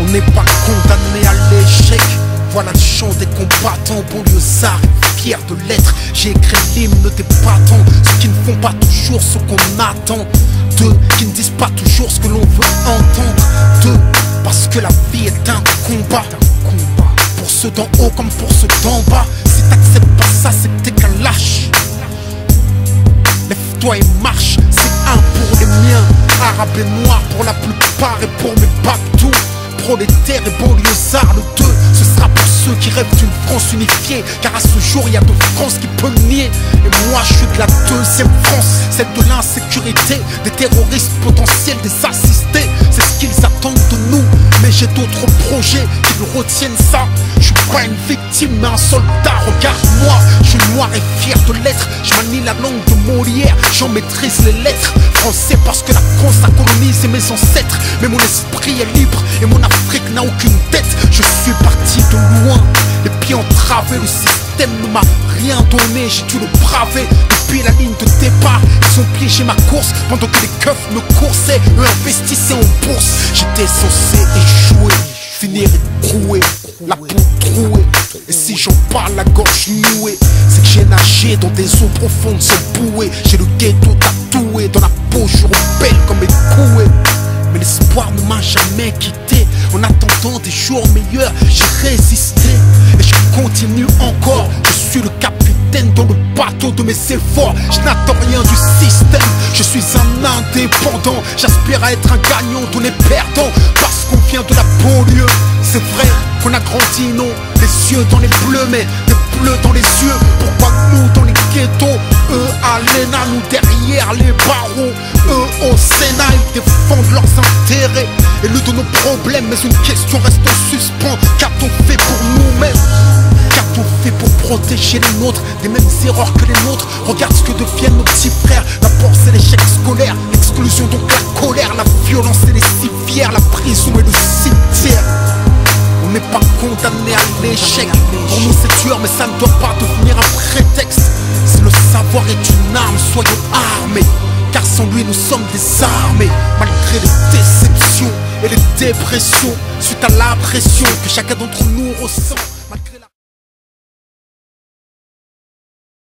On n'est pas condamné à l'échec. Voilà le chant des combattants, banlieusards fiers de l'être. J'ai écrit l'hymne des battants, ceux qui ne font pas toujours ce qu'on attend d'eux, qui ne disent pas toujours ce que l'on veut entendre d'eux, parce que la vie est un combat. Pour ceux d'en haut comme pour ceux d'en bas. Si t'acceptes pas ça, c'est que t'es qu'un lâche. Lève-toi et marche, c'est un pour les miens, arabes et noirs pour la plupart, et pour mes babdous prolétaires et banlieusards, le 2, ce sera pour ceux qui rêvent d'une France unifiée. Car à ce jour, il y a de France qui peut le nier. Et moi, je suis de la deuxième France, celle de l'insécurité, des terroristes potentiels, des assistés. C'est ce qu'ils attendent de nous. Mais j'ai d'autres projets qui nous retiennent ça. Je suis pas une victime, mais un soldat. Regarde-moi, je suis noir et fier de l'être. Je manie la langue de Molière, j'en maîtrise les lettres. Français parce que la France a colonisé mes ancêtres. Mais mon esprit est libre et mon Afrique n'a aucune dette. Je suis parti de loin, les pieds entravés. Le système ne m'a rien donné, j'ai dû le braver. Depuis la ligne de départ, ils ont piégé ma course pendant que les keufs me coursaient. Eux investissaient en bourse. J'étais censé échouer, finir écroué, la peau trouée. Et si j'en parle la gorge nouée, c'est que j'ai nagé dans des eaux profondes sans bouée. J'ai le ghetto tatoué dans la peau, je rebelle comme écoué. Mais l'espoir ne m'a jamais quitté. En attendant des jours meilleurs, j'ai résisté. Et je continue encore. Je suis le capitaine dans le bateau de mes efforts. Je n'attends rien du système. Je suis un indépendant. J'aspire à être un gagnant, tous les perdants. Parce qu'on vient de la banlieue. C'est vrai qu'on a grandi, non, les yeux dans les bleus, mais des bleus dans les yeux. Pourquoi nous dans les ghettos, eux à l'ENA, nous derrière les barreaux, eux au Sénat, ils défendent leurs intérêts et le de nos problèmes. Mais une question reste en suspens. Qu'a-t-on fait pour nous-mêmes? Qu'a-t-on fait pour protéger les nôtres des mêmes erreurs que les nôtres? Regarde ce que deviennent nos petits frères. D'abord c'est l'échec scolaire, l'exclusion donc la colère, la violence et les civières, la prison et le cimetière. On n'est pas condamné à l'échec. Pour nous c'est dur mais ça ne doit pas devenir un prétexte. Si le savoir est une arme, soyons armés. Car sans lui nous sommes désarmés. Malgré les déceptions et les dépressions, suite à la pression que chacun d'entre nous ressent.